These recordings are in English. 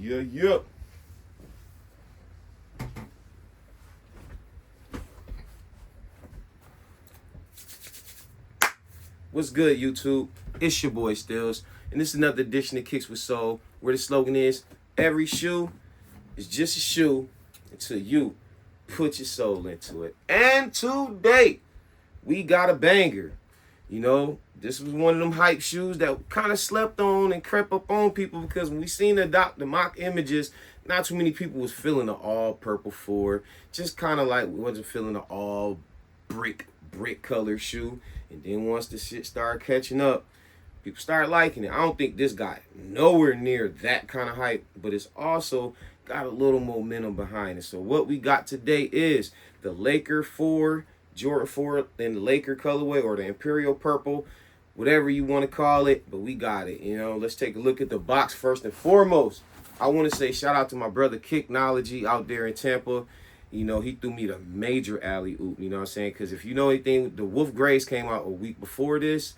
Yeah. What's good, YouTube? It's your boy Steelez, and this is another edition of Kicks with Soul, where the slogan is, every shoe is just a shoe until you put your soul into it. And today, we got a banger. You know, this was one of them hype shoes that kind of slept on and crept up on people, because when we seen the mock images, not too many people was feeling the all purple 4. Just kind of like wasn't feeling the all brick color shoe. And then once the shit started catching up, people started liking it. I don't think this got nowhere near that kind of hype, but it's also got a little momentum behind it. So what we got today is the Laker 4, Jordan 4 in the Laker colorway, or the Imperial purple, whatever you want to call it, but we got it. You know, let's take a look at the box first and foremost. I want to say shout out to my brother KickzWitSoul out there in Tampa. You know, he threw me the major alley-oop, you know what I'm saying? Because if you know anything, the Wolf Grays came out a week before this,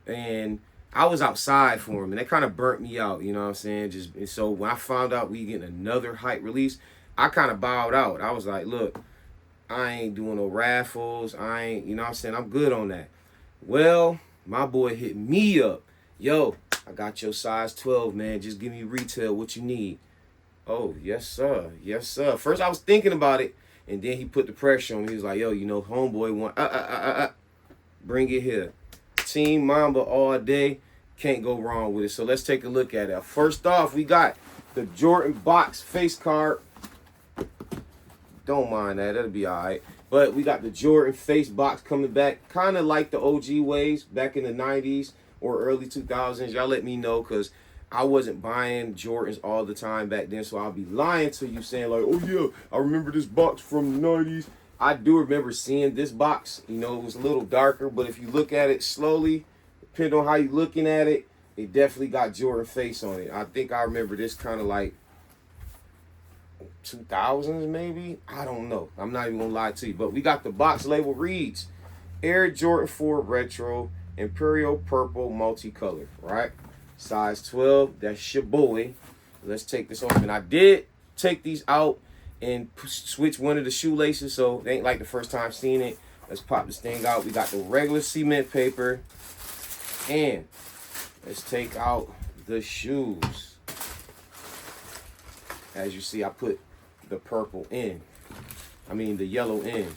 and I was outside for him, and that kind of burnt me out, you know what I'm saying? And so when I found out we getting another hype release, I kind of bowed out. I was like, look, I ain't doing no raffles. I ain't, you know what I'm saying? I'm good on that. Well, my boy hit me up. Yo, I got your size 12, man. Just give me retail what you need. Oh, yes, sir. Yes, sir. First, I was thinking about it, and then he put the pressure on me. He was like, yo, you know, homeboy want, bring it here. Team Mamba all day. Can't go wrong with it. So let's take a look at it. First off, we got the Jordan box face card. Don't mind that. That'll be all right. But we got the Jordan face box coming back. Kind of like the OG ways back in the 90s or early 2000s. Y'all let me know, because I wasn't buying Jordans all the time back then, so I'll be lying to you saying like, oh yeah, I remember this box from the 90s. I do remember seeing this box. You know, it was a little darker, but if you look at it slowly, depending on how you're looking at it, it definitely got Jordan face on it. I think I remember this kind of like 2000s maybe. I don't know. I'm not even gonna lie to you, but we got the box label reads Air Jordan 4 Retro Imperial Purple Multicolor, right? Size 12, that's your boy. Let's take this open. I did take these out and switch one of the shoelaces, so it ain't like the first time seeing it. Let's pop this thing out. We got the regular cement paper, and let's take out the shoes. As you see, I put the purple in. I mean the yellow in.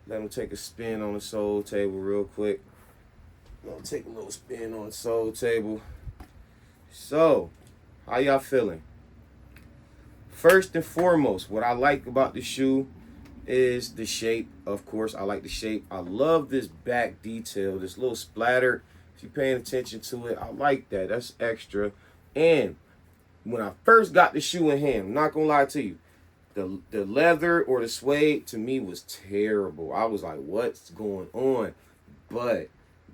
Let me take a spin on the sole table real quick. I'm gonna take a little spin on the sole table. So, how y'all feeling? First and foremost, what I like about the shoe is the shape. Of course, I like the shape. I love this back detail, this little splatter. If you're paying attention to it, I like that. That's extra. And when I first got the shoe in hand, I'm not gonna lie to you, the leather or the suede to me was terrible. I was like, what's going on? But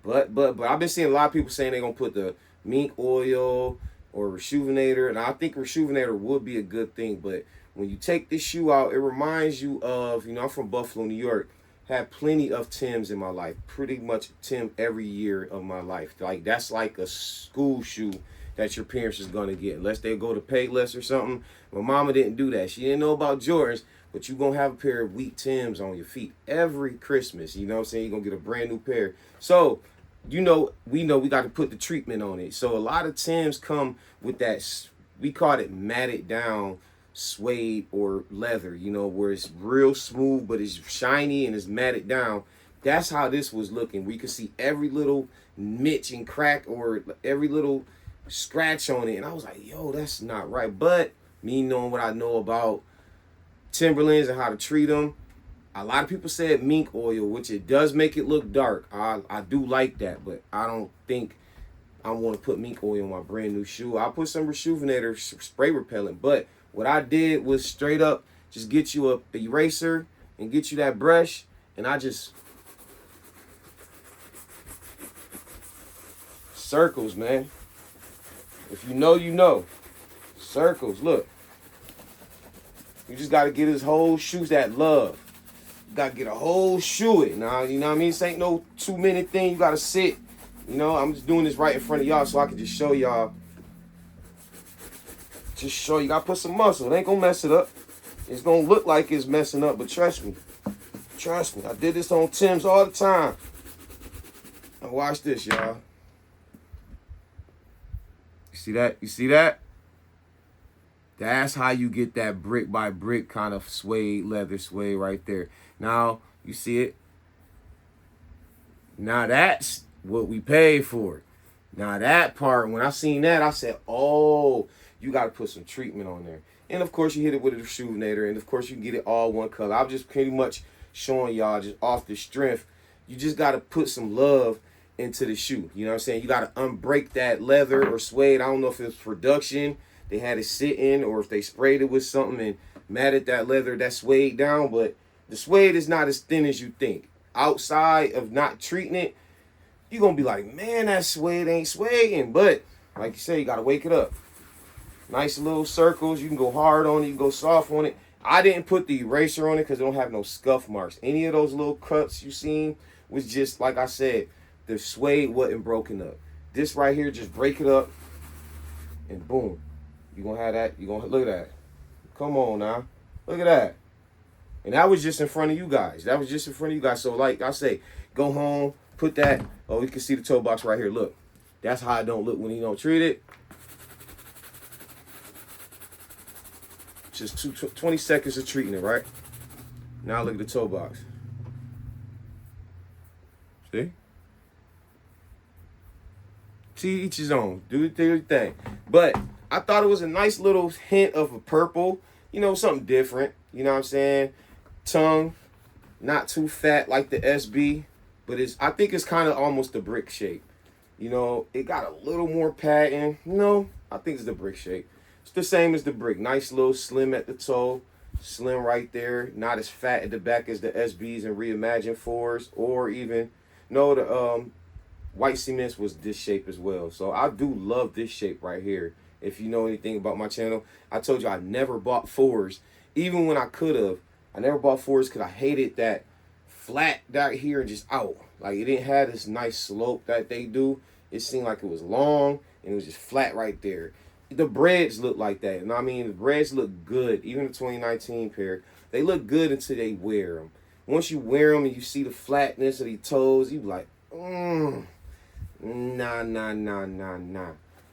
I've been seeing a lot of people saying they're gonna put the mink oil or rejuvenator, and I think rejuvenator would be a good thing. But when you take this shoe out, it reminds you of, you know, I'm from Buffalo, New York. Had plenty of Timbs in my life. Pretty much Tim every year of my life. Like, that's like a school shoe that your parents is gonna get, unless they go to Payless or something. My mama didn't do that. She didn't know about Jordans, but you gonna have a pair of wheat Timbs on your feet every Christmas. You know what I'm saying? You're gonna get a brand new pair. So, you know, we got to put the treatment on it. So a lot of Timbs come with that, we call it matted down suede or leather, you know, where it's real smooth, but it's shiny and it's matted down. That's how this was looking. We could see every little mitch and crack or every little scratch on it, and I was like, yo, that's not right. But me knowing what I know about Timberlands and how to treat them, a lot of people said mink oil, which it does make it look dark. I do like that, but I don't think I want to put mink oil on my brand new shoe. I'll put some rejuvenator spray repellent, but what I did was straight up just get you a eraser and get you that brush, and I just circles, man. If you know, you know. Circles, look. You just got to get his whole shoes that love. You got to get a whole shoe it. Now, you know what I mean? This ain't no 2-minute thing. You got to sit You know, I'm just doing this right in front of y'all so I can just show y'all. Just show you. Gotta put some muscle. It ain't gonna mess it up. It's gonna look like it's messing up, but trust me. Trust me. I did this on Tim's all the time. Now watch this, y'all. You see that? You see that? That's how you get that brick by brick kind of suede, leather suede right there. Now, you see it? Now that's what we paid for. Now that part, when I seen that, I said, oh, you got to put some treatment on there. And of course, you hit it with a rejuvenator. And of course, you can get it all one color. I'm just pretty much showing y'all just off the strength. You just got to put some love into the shoe. You know what I'm saying? You got to unbreak that leather or suede. I don't know if it's production. They had it sitting or if they sprayed it with something and matted that leather, that suede down. But the suede is not as thin as you think. Outside of not treating it, you're going to be like, man, that suede ain't suede. But like you say, you got to wake it up. Nice little circles. You can go hard on it. You can go soft on it. I didn't put the eraser on it because it don't have no scuff marks. Any of those little cuts you seen was just, like I said, the suede wasn't broken up. This right here, just break it up and boom. You're going to have that. You're going to look at that. Come on now. Look at that. And that was just in front of you guys. That was just in front of you guys. So like I say, go home, put that. Oh, you can see the toe box right here. Look. That's how it don't look when you don't treat it. Just 20 seconds of treating it, right? Now look at the toe box. See? See, each his own. Do your thing. But I thought it was a nice little hint of a purple. You know, something different. You know what I'm saying? Tongue, not too fat like the SB. But I think it's kind of almost the brick shape. You know, it got a little more padding. No, I think it's the brick shape. It's the same as the brick. Nice little slim at the toe. Slim right there. Not as fat at the back as the SBs and Reimagined 4s. Or even, no, the White Cements was this shape as well. So I do love this shape right here. If you know anything about my channel, I told you I never bought 4s. Even when I could have, I never bought 4s because I hated that flat down here and just out. Like, it didn't have this nice slope that they do. It seemed like it was long and it was just flat right there. The breads look like that. And I mean, the breads look good. Even the 2019 pair, they look good until they wear them. Once you wear them and you see the flatness of the toes, you be like, nah.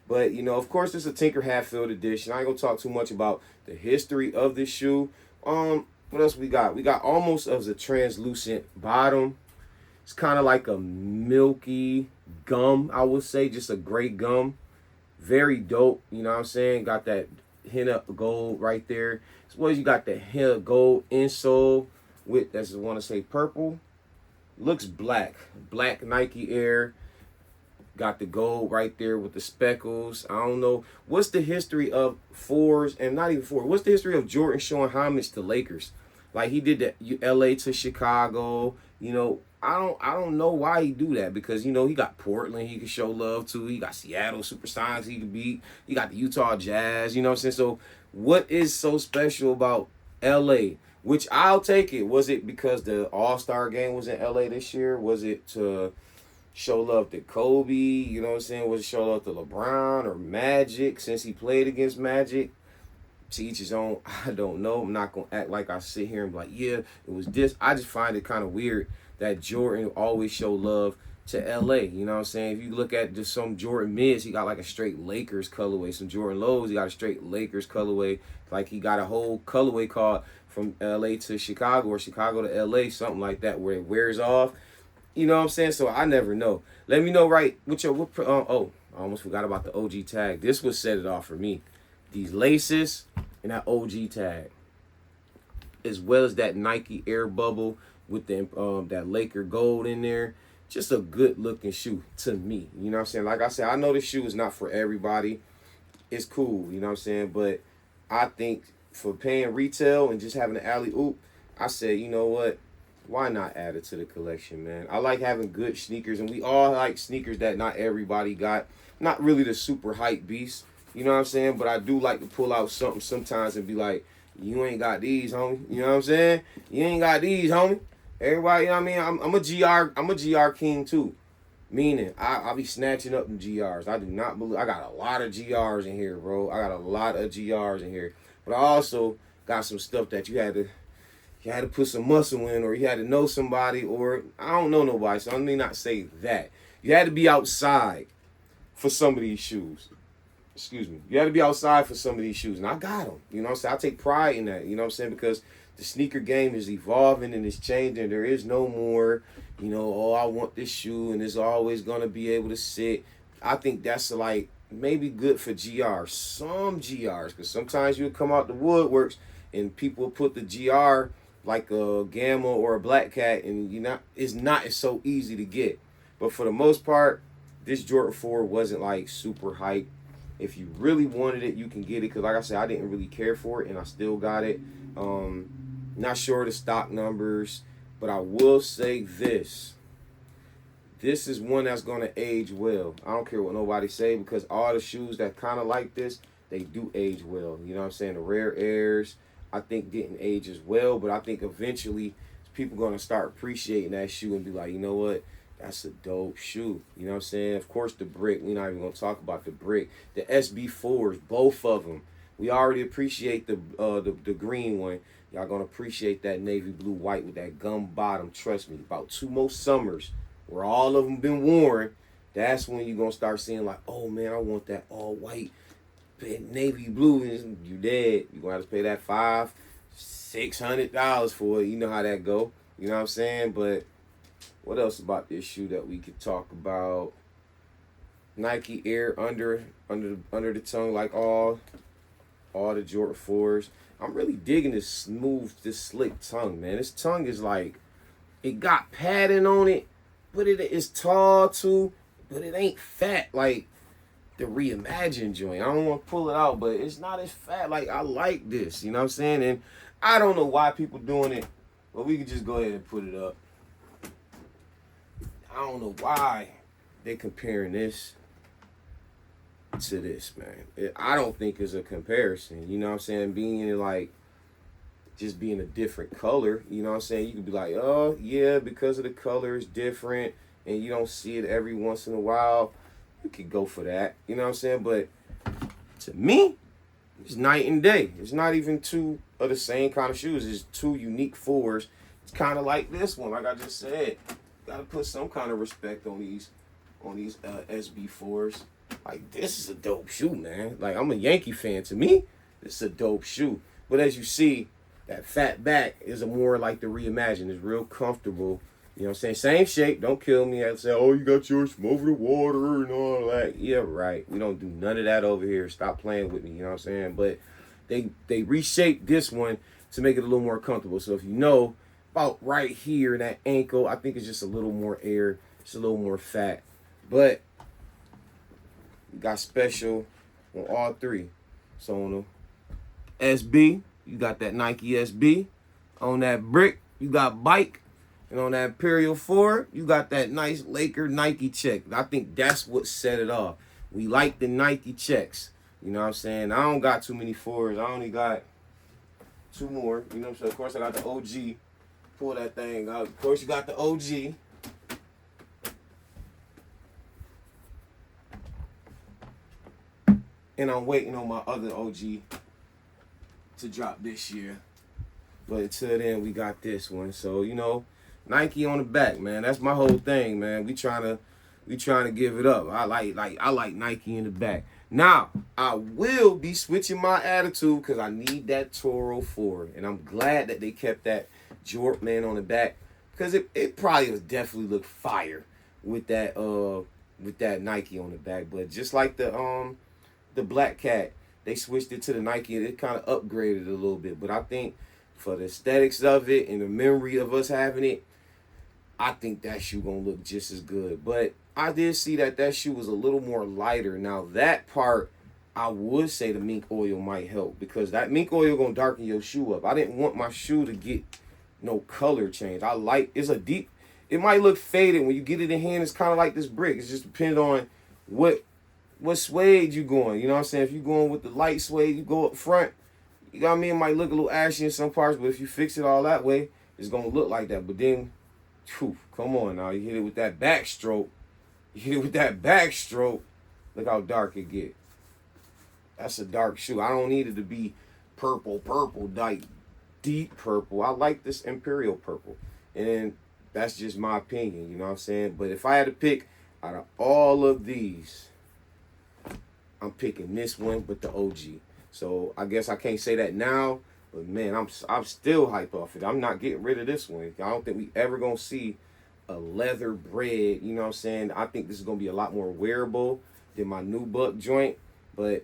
But, you know, of course, it's a Tinker Hatfield edition. I ain't going to talk too much about the history of this shoe. What else we got? We got almost as a translucent bottom. It's kind of like a milky gum, I would say. Just a gray gum. Very dope. You know what I'm saying? Got that hint of gold right there. As well as you got the hint of gold insole with, that's I want to say, purple. Looks black. Black Nike Air. Got the gold right there with the speckles. I don't know. What's the history of 4s, and not even 4. What's the history of Jordan showing homage to Lakers? Like, he did that LA to Chicago. You know, I don't know why he do that, because, you know, he got Portland he could show love to. He got Seattle Supersonics he could beat. He got the Utah Jazz, you know what I'm saying? So what is so special about LA? Which I'll take it. Was it because the All-Star game was in LA this year? Was it to show love to Kobe? You know what I'm saying? Was it show love to LeBron or Magic since he played against Magic? To each his own. I don't know. I'm not going to act like I sit here and be like, yeah, it was this. I just find it kind of weird that Jordan always show love to LA. You know what I'm saying? If you look at just some Jordan mids, he got like a straight Lakers colorway. Some Jordan lows, he got a straight Lakers colorway. Like, he got a whole colorway called from LA to Chicago or Chicago to LA, something like that, where it wears off. You know what I'm saying? So I never know. Let me know right with your oh, I almost forgot about the OG tag. This would set it off for me. These laces and that OG tag, as well as that Nike Air Bubble with the that Laker gold in there. Just a good looking shoe to me. You know what I'm saying? Like I said, I know this shoe is not for everybody. It's cool, you know what I'm saying? But I think for paying retail and just having an alley-oop, I said, you know what? Why not add it to the collection, man? I like having good sneakers, and we all like sneakers that not everybody got. Not really the super hype beast, you know what I'm saying? But I do like to pull out something sometimes and be like, you ain't got these, homie. You know what I'm saying? You ain't got these, homie. Everybody, you know what I mean? I'm a GR king too. Meaning, I be snatching up them GRs. I do not believe, I got a lot of GRs in here, bro. I got a lot of GRs in here. But I also got some stuff that you had to put some muscle in, or you had to know somebody, or I don't know nobody, so I may not say that. You had to be outside for some of these shoes. Excuse me. You had to be outside for some of these shoes, and I got them. You know what I'm saying? I take pride in that, you know what I'm saying? Because the sneaker game is evolving and it's changing. There is no more, you know, oh, I want this shoe and it's always going to be able to sit. I think that's like maybe good for GR, some GRs, because sometimes you'll come out the woodworks and people put the GR like a Gamma or a Black Cat, and it's so easy to get. But for the most part, this Jordan 4 wasn't like super hype. If you really wanted it, you can get it, because like I said, I didn't really care for it and I still got it. Not sure of the stock numbers, but I will say this. This is one that's going to age well. I don't care what nobody say, because all the shoes that kind of like this, they do age well. You know what I'm saying? The Rare Airs, I think, didn't age as well, but I think eventually people going to start appreciating that shoe and be like, you know what? That's a dope shoe. You know what I'm saying? Of course, the brick. We're not even going to talk about the brick. The SB4s, both of them. We already appreciate the green one. Y'all going to appreciate that navy blue white with that gum bottom. Trust me, about 2 more summers where all of them been worn, that's when you're going to start seeing like, oh, man, I want that all white navy blue. And you dead. You're going to have to pay that $500-$600 for it. You know how that go. You know what I'm saying? But what else about this shoe that we could talk about? Nike Air under the tongue, like all the Jordan 4s. I'm really digging this slick tongue, man. This tongue is like, it got padding on it, but it is tall too, but it ain't fat like the Reimagined joint. I don't want to pull it out, but it's not as fat. Like, I like this, you know what I'm saying? And I don't know why people doing it, but we can just go ahead and put it up. I don't know why they comparing this to this, man. I don't think it's a comparison. You know what I'm saying? Being like, just being a different color. You know what I'm saying? You could be like, oh, yeah, because of the color is different and you don't see it every once in a while. You could go for that. You know what I'm saying? But to me, it's night and day. It's not even two of the same kind of shoes. It's two unique 4s. It's kind of like this one, like I just said. Got to put some kind of respect on these SB4s. Like, this is a dope shoe, man. Like, I'm a Yankee fan. To me, this is a dope shoe. But as you see, that fat back is a more like the Reimagined. It's real comfortable. You know what I'm saying? Same shape. Don't kill me. I say, oh, you got yours from over the water and all that. Yeah, right. We don't do none of that over here. Stop playing with me. You know what I'm saying? But they reshaped this one to make it a little more comfortable. So if you know, about right here in that ankle, I think it's just a little more air. It's a little more fat. But you got special on all 3. So on the SB, you got that Nike SB. On that brick, you got Bike. And on that Imperial 4, you got that nice Laker Nike check. I think that's what set it off. We like the Nike checks. You know what I'm saying? I don't got too many 4s. I only got 2 more. You know what I'm saying? Of course, I got the OG. Pull that thing out. Of course, you got the OG. And I'm waiting on my other OG to drop this year. But until then, we got this one. So, you know, Nike on the back, man. That's my whole thing, man. We trying to give it up. I like Nike in the back. Now, I will be switching my attitude because I need that Toro 4. And I'm glad that they kept that Jordan man on the back, because it probably would definitely look fire with that Nike on the back. But just like the Black Cat, they switched it to the Nike and it kind of upgraded a little bit. But I think for the aesthetics of it and the memory of us having it, I think that shoe gonna look just as good. But I did see that shoe was a little more lighter. Now that part, I would say the mink oil might help, because that mink oil gonna darken your shoe up. I didn't want my shoe to get no color change. It might look faded when you get it in hand. It's kind of like this brick. It just depends on what suede you going. You know what I'm saying? If you going with the light suede, you go up front. You know what I mean? It might look a little ashy in some parts, but if you fix it all that way, it's gonna look like that. But then, come on now, you hit it with that backstroke. With that backstroke, look how dark it get. That's a dark shoe. I don't need it to be purple, like deep purple. I like this imperial purple. And that's just my opinion, you know what I'm saying? But if I had to pick out of all of these, I'm picking this one, but the OG. So I guess I can't say that now, but man, I'm still hyped off it. I'm not getting rid of this one. I don't think we ever gonna see a leather bread, you know what I'm saying? I think this is gonna be a lot more wearable than my new buck joint, but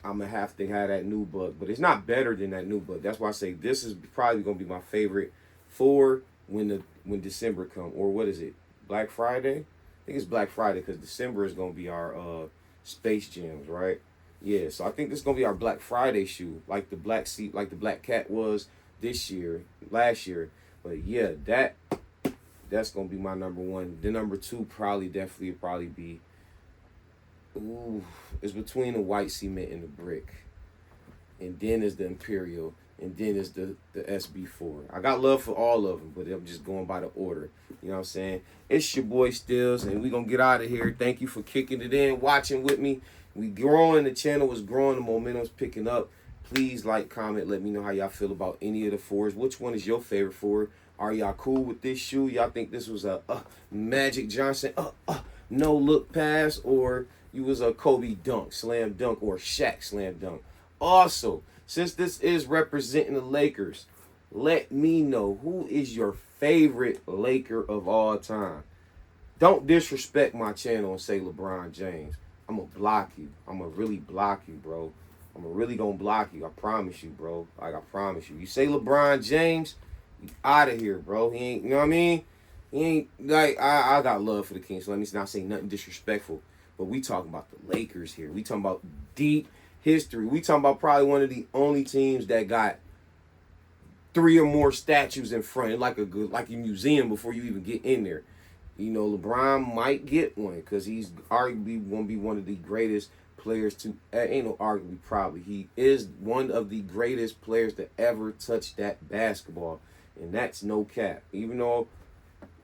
I'm gonna have to have that new buck. But it's not better than that new buck. That's why I say this is probably gonna be my favorite for when December come, or what is it? Black Friday? I think it's Black Friday because December is gonna be our Space Jams, right? Yeah, so I think this is gonna be our Black Friday shoe, like the Black Cat was last year. But yeah, that's gonna be my number one. The number two probably be it's between the white cement and the brick. And then is the Imperial. And then is the SB4. I got love for all of them, but I'm just going by the order. You know what I'm saying? It's your boy Steelez, and we going to get out of here. Thank you for kicking it in, watching with me. We growing. The channel is growing. The momentum's picking up. Please like, comment. Let me know how y'all feel about any of the fours. Which one is your favorite four? Are y'all cool with this shoe? Y'all think this was a Magic Johnson no look pass, or you was a Kobe dunk, slam dunk, or Shaq slam dunk? Also, since this is representing the Lakers, let me know who is your favorite Laker of all time. Don't disrespect my channel and say LeBron James. I'm going to block you. I'm going to really block you, bro. I'm really going to block you. I promise you, bro. Like, I promise you. You say LeBron James, you out of here, bro. He ain't, you know what I mean? He ain't, like, I got love for the Kings, so let me not say nothing disrespectful. But we talking about the Lakers here. We talking about deep history. We talking about probably one of the only teams that got 3 or more statues in front, like a museum before you even get in there. You know, LeBron might get one because he's arguably going to be one of the greatest players to, ain't no arguably, probably. He is one of the greatest players to ever touch that basketball. And that's no cap. Even though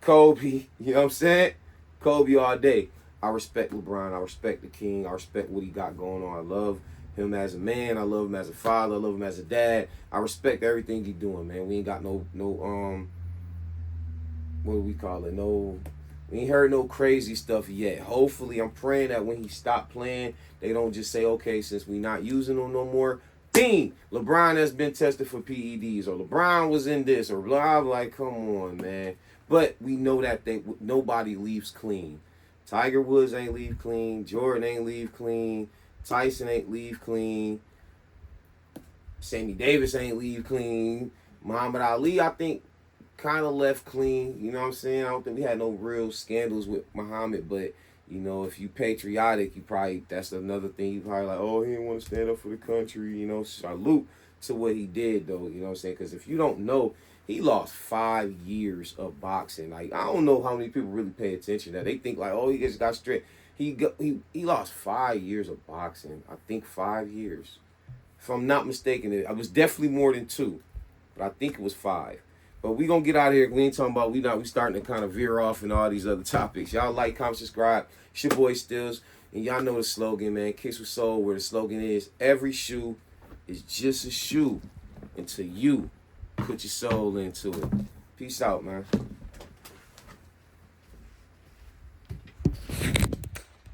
Kobe, you know what I'm saying? Kobe all day. I respect LeBron. I respect the King. I respect what he got going on. I love him as a man. I love him as a father. I love him as a dad. I respect everything he's doing, man. We ain't got no what do we call it? We ain't heard no crazy stuff yet. Hopefully, I'm praying that when he stop playing, they don't just say, okay, since we not using him no more, bing, LeBron has been tested for PEDs, or LeBron was in this, or blah, like, come on, man. But we know that nobody leaves clean. Tiger Woods ain't leave clean. Jordan ain't leave clean. Tyson ain't leave clean. Sammy Davis ain't leave clean. Muhammad Ali, I think, kind of left clean. You know what I'm saying? I don't think we had no real scandals with Muhammad, but, you know, if you patriotic, you probably, that's another thing. You probably like, oh, he didn't want to stand up for the country. You know, salute to what he did, though. You know what I'm saying? Because if you don't know, he lost 5 years of boxing. Like, I don't know how many people really pay attention to that. They think like, oh, he just got straight. He lost 5 years of boxing. I think 5 years. If I'm not mistaken, it was definitely more than 2. But I think it was 5. But we gonna get out of here. We ain't talking about, we starting to kind of veer off in all these other topics. Y'all like, comment, subscribe. It's your boy Steelez. And y'all know the slogan, man. KickzWitSoul, where the slogan is, every shoe is just a shoe until you put your soul into it. Peace out, man.